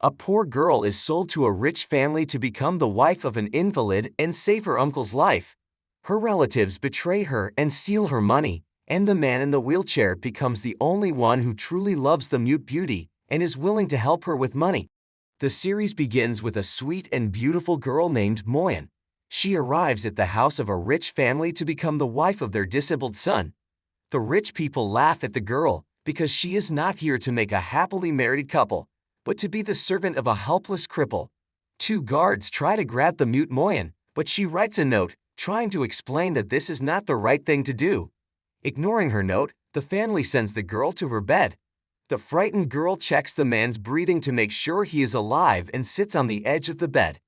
A poor girl is sold to a rich family to become the wife of an invalid and save her uncle's life. Her relatives betray her and steal her money, and the man in the wheelchair becomes the only one who truly loves the mute beauty and is willing to help her with money. The series begins with a sweet and beautiful girl named Moyen. She arrives at the house of a rich family to become the wife of their disabled son. The rich people laugh at the girl because she is not here to make a happily married couple, but to be the servant of a helpless cripple. Two guards try to grab the mute Moyen, but she writes a note, trying to explain that this is not the right thing to do. Ignoring her note, the family sends the girl to her bed. The frightened girl checks the man's breathing to make sure he is alive and sits on the edge of the bed.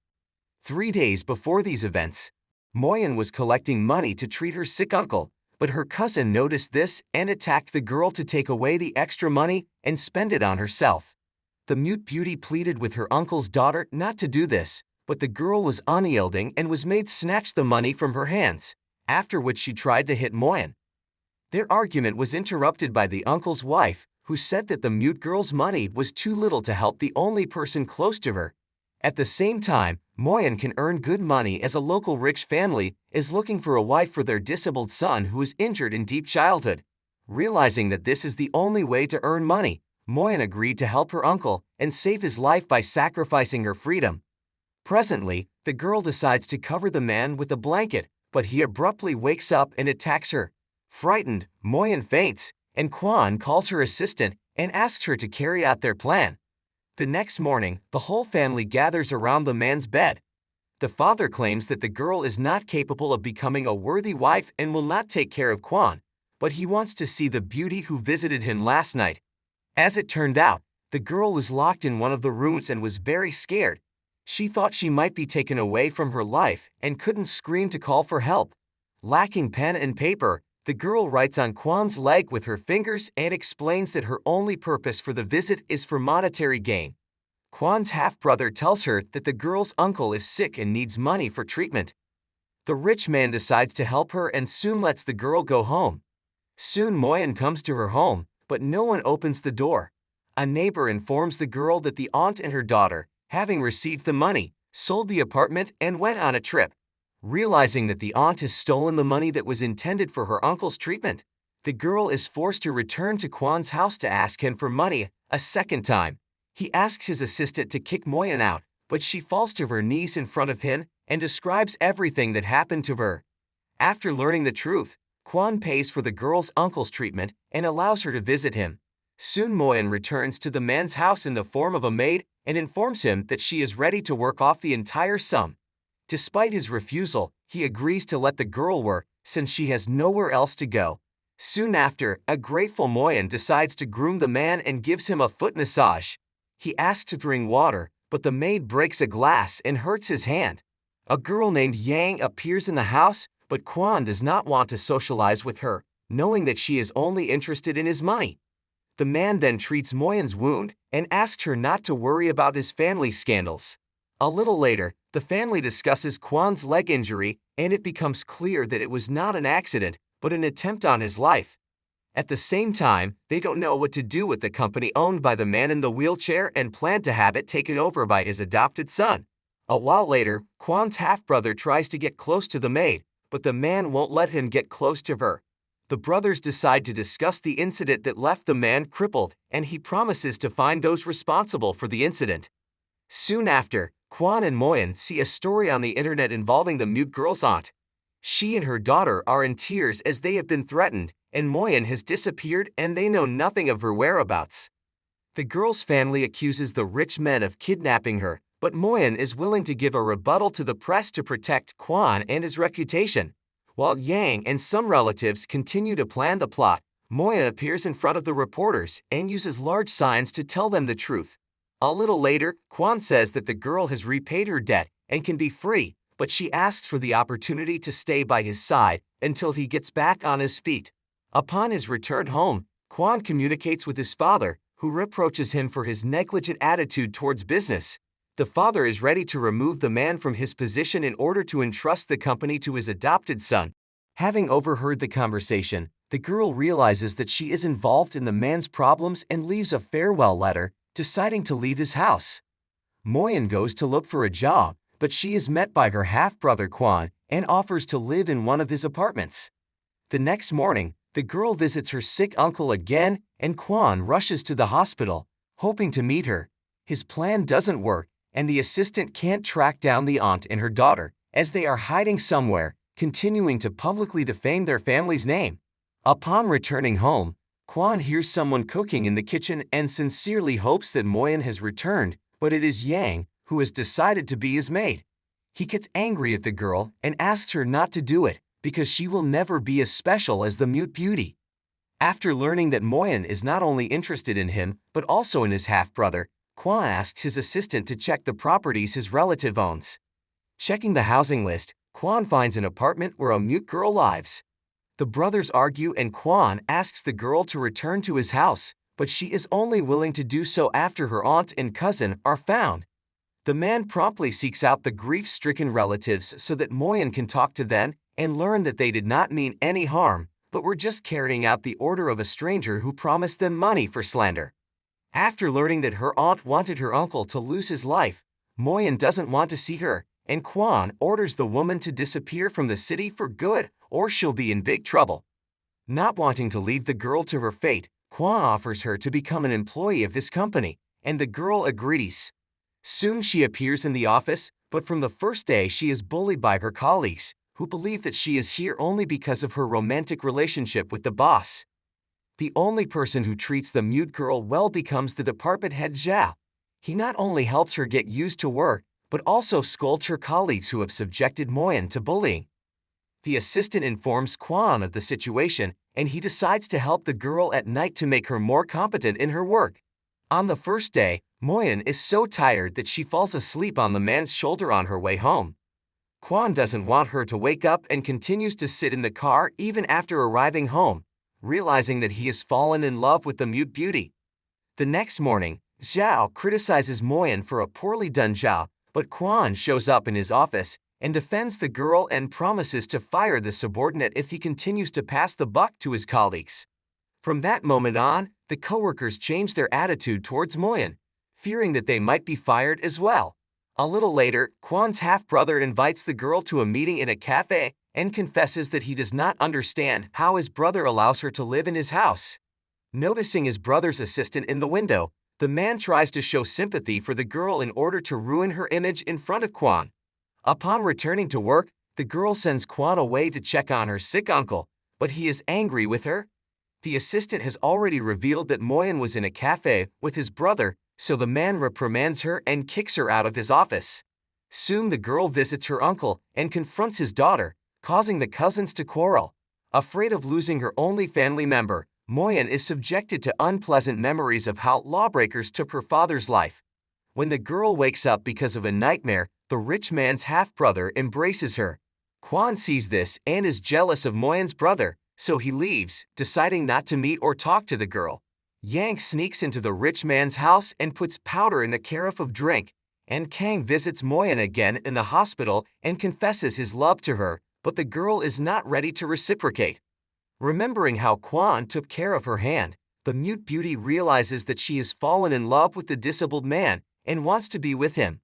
3 days before these events, Moyen was collecting money to treat her sick uncle, but her cousin noticed this and attacked the girl to take away the extra money and spend it on herself. The mute beauty pleaded with her uncle's daughter not to do this, but the girl was unyielding and was made snatch the money from her hands, after which she tried to hit Moyen. Their argument was interrupted by the uncle's wife, who said that the mute girl's money was too little to help the only person close to her. At the same time, Moyen can earn good money as a local rich family is looking for a wife for their disabled son who is injured in deep childhood. Realizing that this is the only way to earn money, Moyen agreed to help her uncle and save his life by sacrificing her freedom. Presently, the girl decides to cover the man with a blanket, but he abruptly wakes up and attacks her. Frightened, Moyen faints, and Kwan calls her assistant and asks her to carry out their plan. The next morning, the whole family gathers around the man's bed. The father claims that the girl is not capable of becoming a worthy wife and will not take care of Kwan, but he wants to see the beauty who visited him last night. As it turned out, the girl was locked in one of the rooms and was very scared. She thought she might be taken away from her life and couldn't scream to call for help. Lacking pen and paper, the girl writes on Kwan's leg with her fingers and explains that her only purpose for the visit is for monetary gain. Kwan's half-brother tells her that the girl's uncle is sick and needs money for treatment. The rich man decides to help her and soon lets the girl go home. Soon Moyen comes to her home, but no one opens the door. A neighbor informs the girl that the aunt and her daughter, having received the money, sold the apartment and went on a trip. Realizing that the aunt has stolen the money that was intended for her uncle's treatment, the girl is forced to return to Kwan's house to ask him for money a second time. He asks his assistant to kick Moyen out, but she falls to her knees in front of him and describes everything that happened to her. After learning the truth, Kwan pays for the girl's uncle's treatment and allows her to visit him. Soon Moyen returns to the man's house in the form of a maid and informs him that she is ready to work off the entire sum. Despite his refusal, he agrees to let the girl work since she has nowhere else to go. Soon after, a grateful Moyen decides to groom the man and gives him a foot massage. He asks to bring water, but the maid breaks a glass and hurts his hand. A girl named Yang appears in the house, but Kwan does not want to socialize with her, knowing that she is only interested in his money. The man then treats Moyen's wound and asks her not to worry about his family's scandals. A little later, the family discusses Kwan's leg injury, and it becomes clear that it was not an accident, but an attempt on his life. At the same time, they don't know what to do with the company owned by the man in the wheelchair and plan to have it taken over by his adopted son. A while later, Kwan's half-brother tries to get close to the maid, but the man won't let him get close to her. The brothers decide to discuss the incident that left the man crippled, and he promises to find those responsible for the incident. Soon after, Kwan and Moyen see a story on the internet involving the mute girl's aunt. She and her daughter are in tears as they have been threatened, and Moyen has disappeared and they know nothing of her whereabouts. The girl's family accuses the rich men of kidnapping her, but Moyen is willing to give a rebuttal to the press to protect Kwan and his reputation. While Yang and some relatives continue to plan the plot, Moyen appears in front of the reporters and uses large signs to tell them the truth. A little later, Kwan says that the girl has repaid her debt and can be free, but she asks for the opportunity to stay by his side until he gets back on his feet. Upon his return home, Kwan communicates with his father, who reproaches him for his negligent attitude towards business. The father is ready to remove the man from his position in order to entrust the company to his adopted son. Having overheard the conversation, the girl realizes that she is involved in the man's problems and leaves a farewell letter, deciding to leave his house. Moyen goes to look for a job, but she is met by her half-brother Kwan and offers to live in one of his apartments. The next morning, the girl visits her sick uncle again and Kwan rushes to the hospital, hoping to meet her. His plan doesn't work, and the assistant can't track down the aunt and her daughter, as they are hiding somewhere, continuing to publicly defame their family's name. Upon returning home, Kwan hears someone cooking in the kitchen and sincerely hopes that Moyen has returned, but it is Yang, who has decided to be his maid. He gets angry at the girl and asks her not to do it, because she will never be as special as the mute beauty. After learning that Moyen is not only interested in him, but also in his half-brother, Kwan asks his assistant to check the properties his relative owns. Checking the housing list, Kwan finds an apartment where a mute girl lives. The brothers argue and Kwan asks the girl to return to his house, but she is only willing to do so after her aunt and cousin are found. The man promptly seeks out the grief-stricken relatives so that Moyen can talk to them and learn that they did not mean any harm, but were just carrying out the order of a stranger who promised them money for slander. After learning that her aunt wanted her uncle to lose his life, Moyen doesn't want to see her, and Kwan orders the woman to disappear from the city for good or she'll be in big trouble. Not wanting to leave the girl to her fate, Kwan offers her to become an employee of his company, and the girl agrees. Soon she appears in the office, but from the first day she is bullied by her colleagues, who believe that she is here only because of her romantic relationship with the boss. The only person who treats the mute girl well becomes the department head Zhao. He not only helps her get used to work, but also scolds her colleagues who have subjected Moyen to bullying. The assistant informs Kwan of the situation, and he decides to help the girl at night to make her more competent in her work. On the first day, Moyen is so tired that she falls asleep on the man's shoulder on her way home. Kwan doesn't want her to wake up and continues to sit in the car even after arriving home, realizing that he has fallen in love with the mute beauty. The next morning, Zhao criticizes Moyen for a poorly done job, but Kwan shows up in his office and defends the girl and promises to fire the subordinate if he continues to pass the buck to his colleagues. From that moment on, the coworkers change their attitude towards Moyen, fearing that they might be fired as well. A little later, Kwan's half-brother invites the girl to a meeting in a cafe and confesses that he does not understand how his brother allows her to live in his house. Noticing his brother's assistant in the window, the man tries to show sympathy for the girl in order to ruin her image in front of Kwan. Upon returning to work, the girl sends Kwan away to check on her sick uncle, but he is angry with her. The assistant has already revealed that Moyen was in a cafe with his brother, so the man reprimands her and kicks her out of his office. Soon the girl visits her uncle and confronts his daughter, causing the cousins to quarrel. Afraid of losing her only family member, Moyen is subjected to unpleasant memories of how lawbreakers took her father's life. When the girl wakes up because of a nightmare, the rich man's half-brother embraces her. Kwan sees this and is jealous of Moyen's brother, so he leaves, deciding not to meet or talk to the girl. Yang sneaks into the rich man's house and puts powder in the carafe of drink, and Kang visits Moyen again in the hospital and confesses his love to her, but the girl is not ready to reciprocate. Remembering how Kwan took care of her hand, the mute beauty realizes that she has fallen in love with the disabled man and wants to be with him.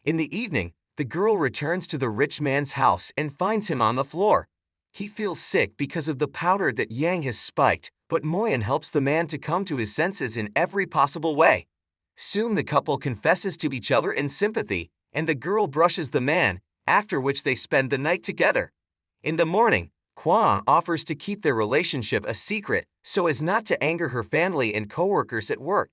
In the evening, the girl returns to the rich man's house and finds him on the floor. He feels sick because of the powder that Yang has spiked, but Moyen helps the man to come to his senses in every possible way. Soon the couple confesses to each other in sympathy, and the girl brushes the man, after which they spend the night together. In the morning, Kwan offers to keep their relationship a secret so as not to anger her family and coworkers at work.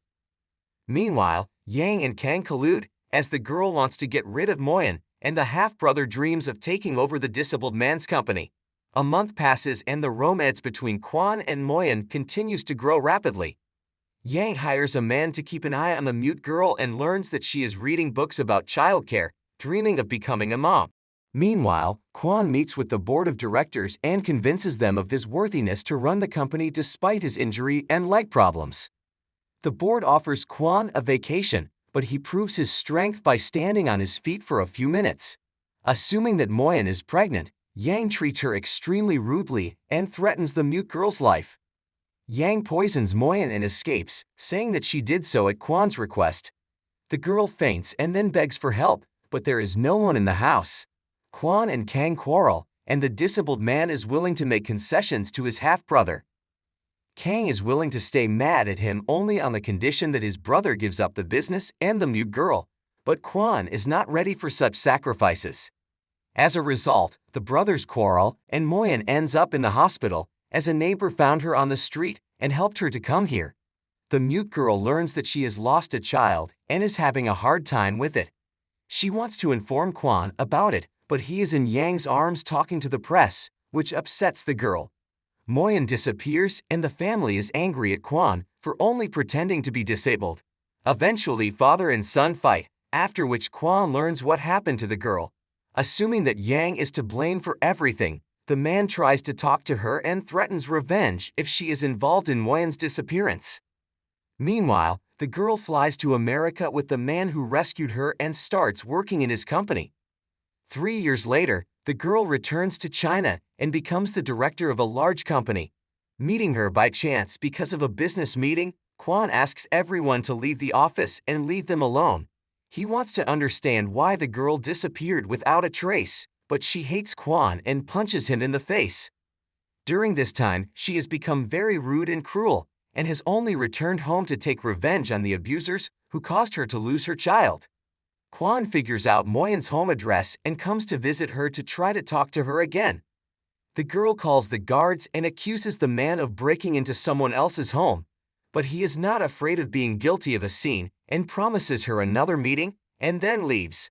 Meanwhile, Yang and Kang collude, as the girl wants to get rid of Moyen, and the half-brother dreams of taking over the disabled man's company. A month passes and the romance between Kwan and Moyen continues to grow rapidly. Yang hires a man to keep an eye on the mute girl and learns that she is reading books about childcare, dreaming of becoming a mom. Meanwhile, Kwan meets with the board of directors and convinces them of his worthiness to run the company despite his injury and leg problems. The board offers Kwan a vacation, but he proves his strength by standing on his feet for a few minutes. Assuming that Moyen is pregnant, Yang treats her extremely rudely and threatens the mute girl's life. Yang poisons Moyen and escapes, saying that she did so at Kwan's request. The girl faints and then begs for help, but there is no one in the house. Kwon and Kang quarrel, and the disabled man is willing to make concessions to his half-brother. Kang is willing to stay mad at him only on the condition that his brother gives up the business and the mute girl, but Kwon is not ready for such sacrifices. As a result, the brothers quarrel and Moyen ends up in the hospital, as a neighbor found her on the street and helped her to come here. The mute girl learns that she has lost a child and is having a hard time with it. She wants to inform Kwon about it, but he is in Yang's arms talking to the press, which upsets the girl. Moyen disappears and the family is angry at Kwon for only pretending to be disabled. Eventually, father and son fight, after which Kwon learns what happened to the girl. Assuming that Yang is to blame for everything, the man tries to talk to her and threatens revenge if she is involved in Moyen's disappearance. Meanwhile, the girl flies to America with the man who rescued her and starts working in his company. 3 years later, the girl returns to China and becomes the director of a large company. Meeting her by chance because of a business meeting, Kwon asks everyone to leave the office and leave them alone. He wants to understand why the girl disappeared without a trace, but she hates Kwon and punches him in the face. During this time, she has become very rude and cruel, and has only returned home to take revenge on the abusers who caused her to lose her child. Kwon figures out Moyen's home address and comes to visit her to try to talk to her again. The girl calls the guards and accuses the man of breaking into someone else's home, but he is not afraid of being guilty of a scene and promises her another meeting and then leaves.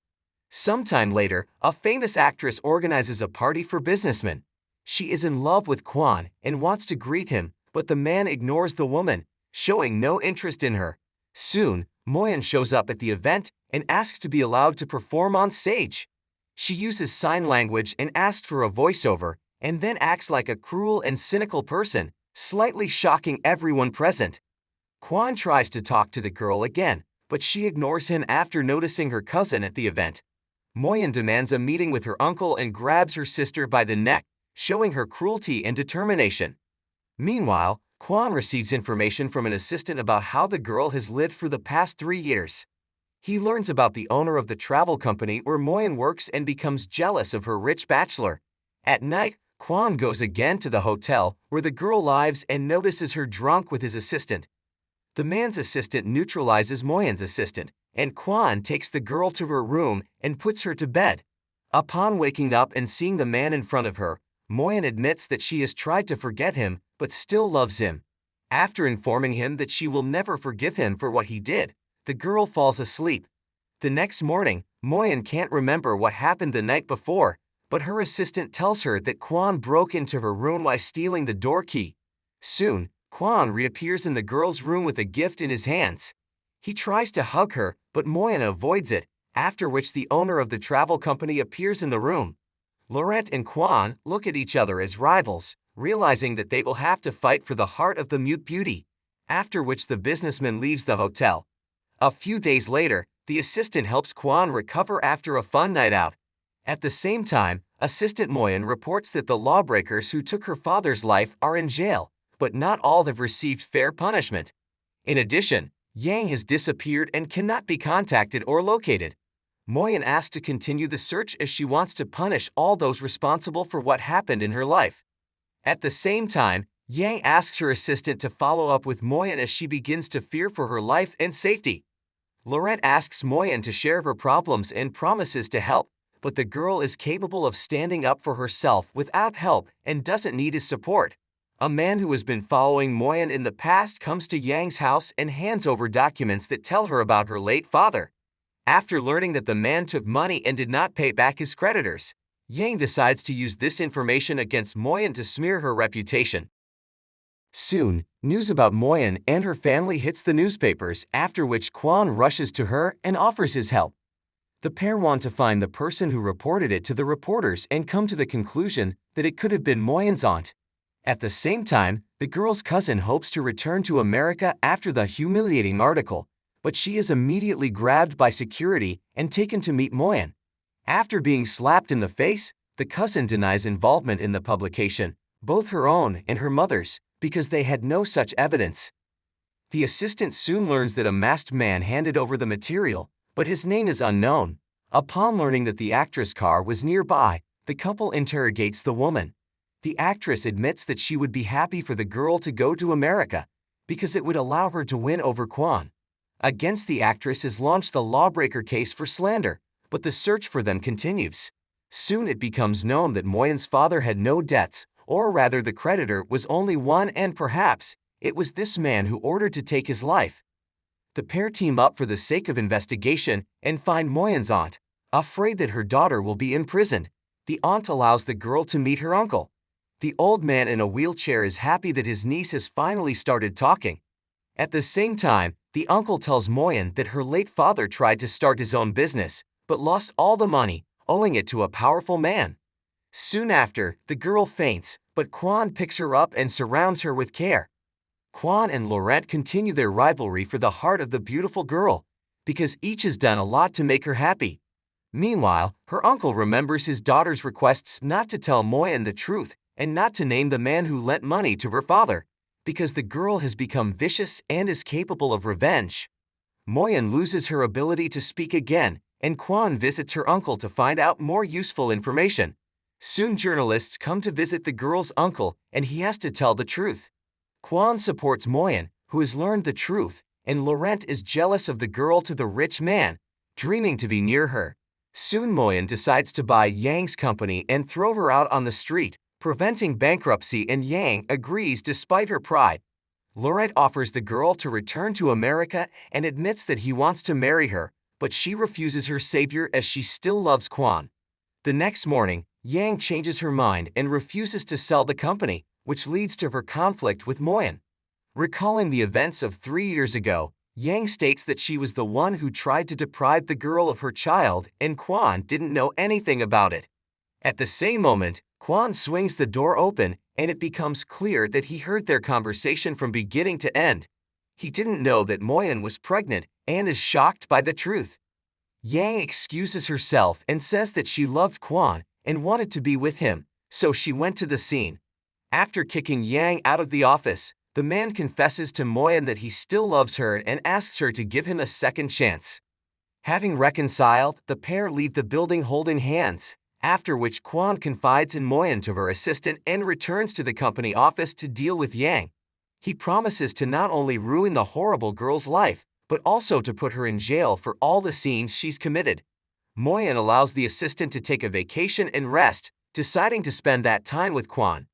Sometime later, a famous actress organizes a party for businessmen. She is in love with Kwon and wants to greet him, but the man ignores the woman, showing no interest in her. Soon, Moyen shows up at the event and asks to be allowed to perform on stage. She uses sign language and asks for a voiceover, and then acts like a cruel and cynical person, slightly shocking everyone present. Kwon tries to talk to the girl again, but she ignores him after noticing her cousin at the event. Moyen demands a meeting with her uncle and grabs her sister by the neck, showing her cruelty and determination. Meanwhile, Kwon receives information from an assistant about how the girl has lived for the past 3 years. He learns about the owner of the travel company where Moyen works and becomes jealous of her rich bachelor. At night, Kwon goes again to the hotel where the girl lives and notices her drunk with his assistant. The man's assistant neutralizes Moyen's assistant, and Kwon takes the girl to her room and puts her to bed. Upon waking up and seeing the man in front of her, Moyen admits that she has tried to forget him but still loves him. After informing him that she will never forgive him for what he did, the girl falls asleep. The next morning, Moyen can't remember what happened the night before, but her assistant tells her that Kwon broke into her room while stealing the door key. Soon, Kwon reappears in the girl's room with a gift in his hands. He tries to hug her, but Moyen avoids it, after which the owner of the travel company appears in the room. Laurent and Kwon look at each other as rivals, realizing that they will have to fight for the heart of the mute beauty, after which the businessman leaves the hotel. A few days later, the assistant helps Kwon recover after a fun night out. At the same time, Assistant Moyen reports that the lawbreakers who took her father's life are in jail, but not all have received fair punishment. In addition, Yang has disappeared and cannot be contacted or located. Moyen asks to continue the search as she wants to punish all those responsible for what happened in her life. At the same time, Yang asks her assistant to follow up with Moyen as she begins to fear for her life and safety. Laurent asks Moyen to share her problems and promises to help, but the girl is capable of standing up for herself without help and doesn't need his support. A man who has been following Moyen in the past comes to Yang's house and hands over documents that tell her about her late father. After learning that the man took money and did not pay back his creditors, Yang decides to use this information against Moyen to smear her reputation. Soon, news about Moyen and her family hits the newspapers, after which Kwon rushes to her and offers his help. The pair want to find the person who reported it to the reporters and come to the conclusion that it could have been Moyen's aunt. At the same time, the girl's cousin hopes to return to America after the humiliating article, but she is immediately grabbed by security and taken to meet Moyen. After being slapped in the face, the cousin denies involvement in the publication, both her own and her mother's, because they had no such evidence. The assistant soon learns that a masked man handed over the material, but his name is unknown. Upon learning that the actress' car was nearby, the couple interrogates the woman. The actress admits that she would be happy for the girl to go to America because it would allow her to win over Kwon. Against the actress is launched the lawbreaker case for slander, but the search for them continues. Soon it becomes known that Moyen's father had no debts, or rather the creditor was only one, and perhaps it was this man who ordered to take his life. The pair team up for the sake of investigation and find Moyen's aunt. Afraid that her daughter will be imprisoned, the aunt allows the girl to meet her uncle. The old man in a wheelchair is happy that his niece has finally started talking. At the same time, the uncle tells Moyen that her late father tried to start his own business, but lost all the money, owing it to a powerful man. Soon after, the girl faints, but Kwon picks her up and surrounds her with care. Kwon and Laurent continue their rivalry for the heart of the beautiful girl, because each has done a lot to make her happy. Meanwhile, her uncle remembers his daughter's requests not to tell Moyen the truth and not to name the man who lent money to her father, because the girl has become vicious and is capable of revenge. Moyen loses her ability to speak again, and Kwon visits her uncle to find out more useful information. Soon journalists come to visit the girl's uncle, and he has to tell the truth. Kwon supports Moyen, who has learned the truth, and Laurent is jealous of the girl to the rich man, dreaming to be near her. Soon Moyen decides to buy Yang's company and throw her out on the street, preventing bankruptcy, and Yang agrees despite her pride. Laurent offers the girl to return to America and admits that he wants to marry her, but she refuses her savior as she still loves Kwon. The next morning, Yang changes her mind and refuses to sell the company, which leads to her conflict with Moyen. Recalling the events of 3 years ago, Yang states that she was the one who tried to deprive the girl of her child and Kwon didn't know anything about it. At the same moment, Kwon swings the door open and it becomes clear that he heard their conversation from beginning to end. He didn't know that Moyen was pregnant and is shocked by the truth. Yang excuses herself and says that she loved Kwon and wanted to be with him, so she went to the scene. After kicking Yang out of the office, the man confesses to Moyen that he still loves her and asks her to give him a second chance. Having reconciled, the pair leave the building holding hands, after which Kwon confides in Moyen to her assistant and returns to the company office to deal with Yang. He promises to not only ruin the horrible girl's life, but also to put her in jail for all the sins she's committed. Moyen allows the assistant to take a vacation and rest, deciding to spend that time with Kwon.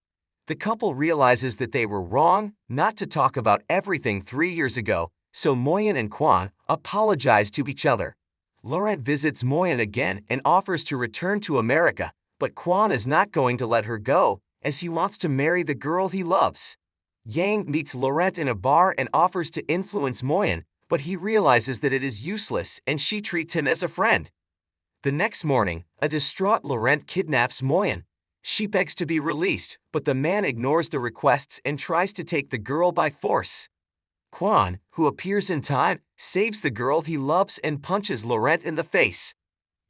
The couple realizes that they were wrong not to talk about everything 3 years ago, so Moyen and Kwon apologize to each other. Laurent visits Moyen again and offers to return to America, but Kwon is not going to let her go, as he wants to marry the girl he loves. Yang meets Laurent in a bar and offers to influence Moyen, but he realizes that it is useless and she treats him as a friend. The next morning, a distraught Laurent kidnaps Moyen. She begs to be released, but the man ignores the requests and tries to take the girl by force. Kwon, who appears in time, saves the girl he loves and punches Laurent in the face.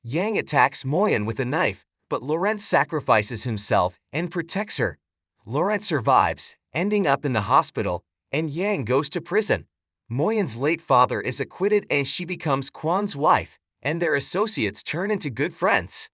Yang attacks Moyen with a knife, but Laurent sacrifices himself and protects her. Laurent survives, ending up in the hospital, and Yang goes to prison. Moyen's late father is acquitted and she becomes Kwon's wife, and their associates turn into good friends.